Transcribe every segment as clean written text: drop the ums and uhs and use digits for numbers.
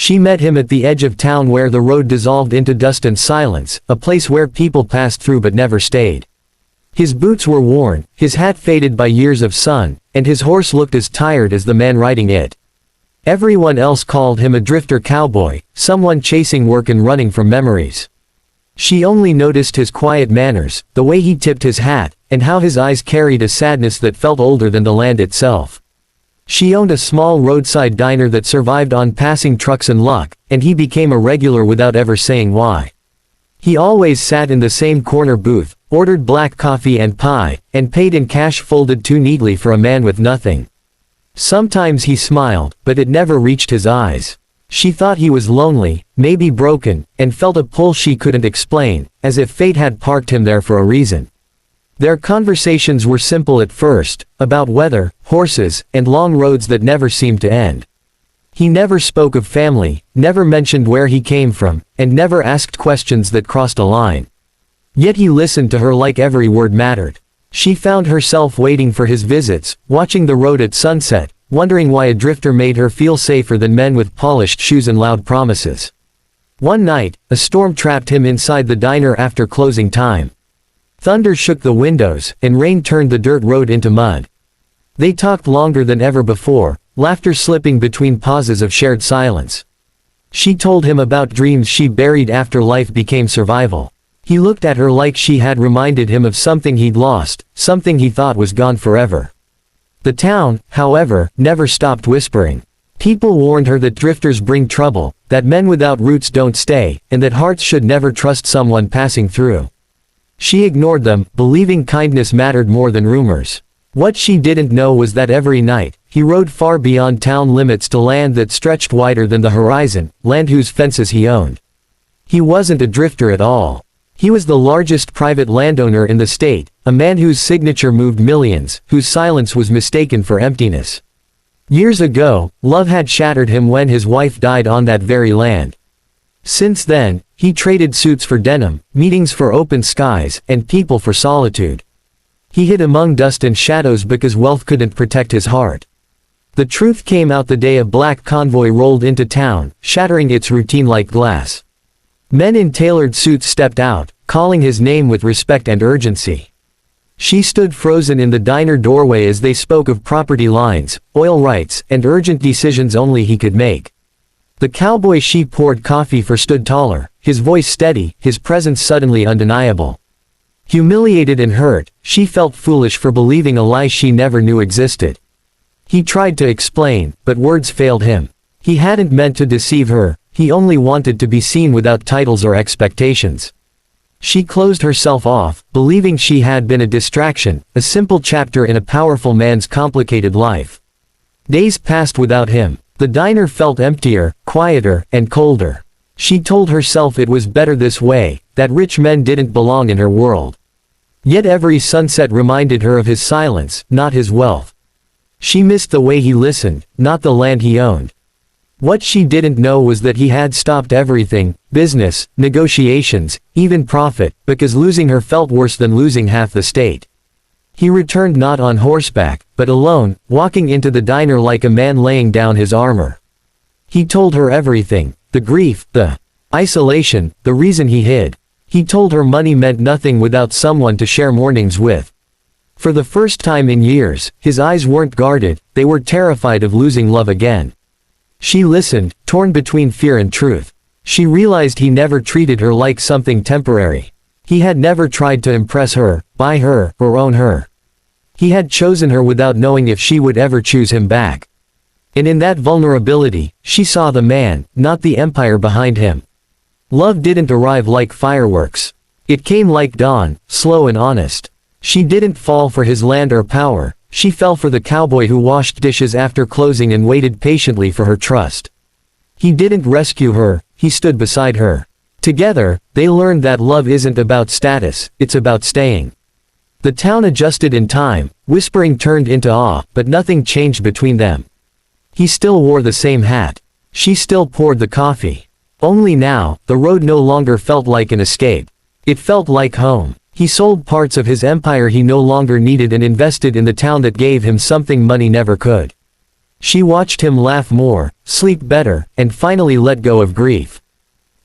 She met him at the edge of town where the road dissolved into dust and silence, a place where people passed through but never stayed. His boots were worn, his hat faded by years of sun, and his horse looked as tired as the man riding it. Everyone else called him a drifter cowboy, someone chasing work and running from memories. She only noticed his quiet manners, the way he tipped his hat, and how his eyes carried a sadness that felt older than the land itself. She owned a small roadside diner that survived on passing trucks and luck, and he became a regular without ever saying why. He always sat in the same corner booth, ordered black coffee and pie, and paid in cash folded too neatly for a man with nothing. Sometimes he smiled, but it never reached his eyes. She thought he was lonely, maybe broken, and felt a pull she couldn't explain, as if fate had parked him there for a reason. Their conversations were simple at first, about weather, horses, and long roads that never seemed to end. He never spoke of family, never mentioned where he came from, and never asked questions that crossed a line. Yet he listened to her like every word mattered. She found herself waiting for his visits, watching the road at sunset, wondering why a drifter made her feel safer than men with polished shoes and loud promises. One night, a storm trapped him inside the diner after closing time. Thunder shook the windows, and rain turned the dirt road into mud. They talked longer than ever before, laughter slipping between pauses of shared silence. She told him about dreams she buried after life became survival. He looked at her like she had reminded him of something he'd lost, something he thought was gone forever. The town, however, never stopped whispering. People warned her that drifters bring trouble, that men without roots don't stay, and that hearts should never trust someone passing through. She ignored them, believing kindness mattered more than rumors. What she didn't know was that every night, he rode far beyond town limits to land that stretched wider than the horizon, land whose fences he owned. He wasn't a drifter at all. He was the largest private landowner in the state, a man whose signature moved millions, whose silence was mistaken for emptiness. Years ago, love had shattered him when his wife died on that very land. Since then, he traded suits for denim, meetings for open skies, and people for solitude. He hid among dust and shadows because wealth couldn't protect his heart. The truth came out the day a black convoy rolled into town, shattering its routine like glass. Men in tailored suits stepped out, calling his name with respect and urgency. She stood frozen in the diner doorway as they spoke of property lines, oil rights, and urgent decisions only he could make. The cowboy she poured coffee for stood taller, his voice steady, his presence suddenly undeniable. Humiliated and hurt, she felt foolish for believing a lie she never knew existed. He tried to explain, but words failed him. He hadn't meant to deceive her, he only wanted to be seen without titles or expectations. She closed herself off, believing she had been a distraction, a simple chapter in a powerful man's complicated life. Days passed without him. The diner felt emptier, quieter, and colder. She told herself it was better this way, that rich men didn't belong in her world. Yet every sunset reminded her of his silence, not his wealth. She missed the way he listened, not the land he owned. What she didn't know was that he had stopped everything, business, negotiations, even profit, because losing her felt worse than losing half the state. He returned not on horseback, but alone, walking into the diner like a man laying down his armor. He told her everything, the grief, the isolation, the reason he hid. He told her money meant nothing without someone to share mornings with. For the first time in years, his eyes weren't guarded, they were terrified of losing love again. She listened, torn between fear and truth. She realized he never treated her like something temporary. He had never tried to impress her, buy her, or own her. He had chosen her without knowing if she would ever choose him back. And in that vulnerability, she saw the man, not the empire behind him. Love didn't arrive like fireworks. It came like dawn, slow and honest. She didn't fall for his land or power, she fell for the cowboy who washed dishes after closing and waited patiently for her trust. He didn't rescue her, he stood beside her. Together, they learned that love isn't about status, it's about staying. The town adjusted in time, whispering turned into awe, but nothing changed between them. He still wore the same hat. She still poured the coffee. Only now, the road no longer felt like an escape. It felt like home. He sold parts of his empire he no longer needed and invested in the town that gave him something money never could. She watched him laugh more, sleep better, and finally let go of grief.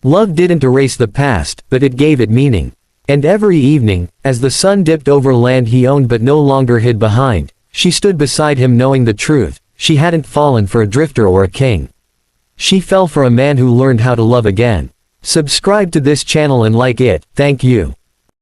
Love didn't erase the past, but it gave it meaning. And every evening, as the sun dipped over land he owned but no longer hid behind, she stood beside him knowing the truth: she hadn't fallen for a drifter or a king. She fell for a man who learned how to love again. Subscribe to this channel and like it, thank you.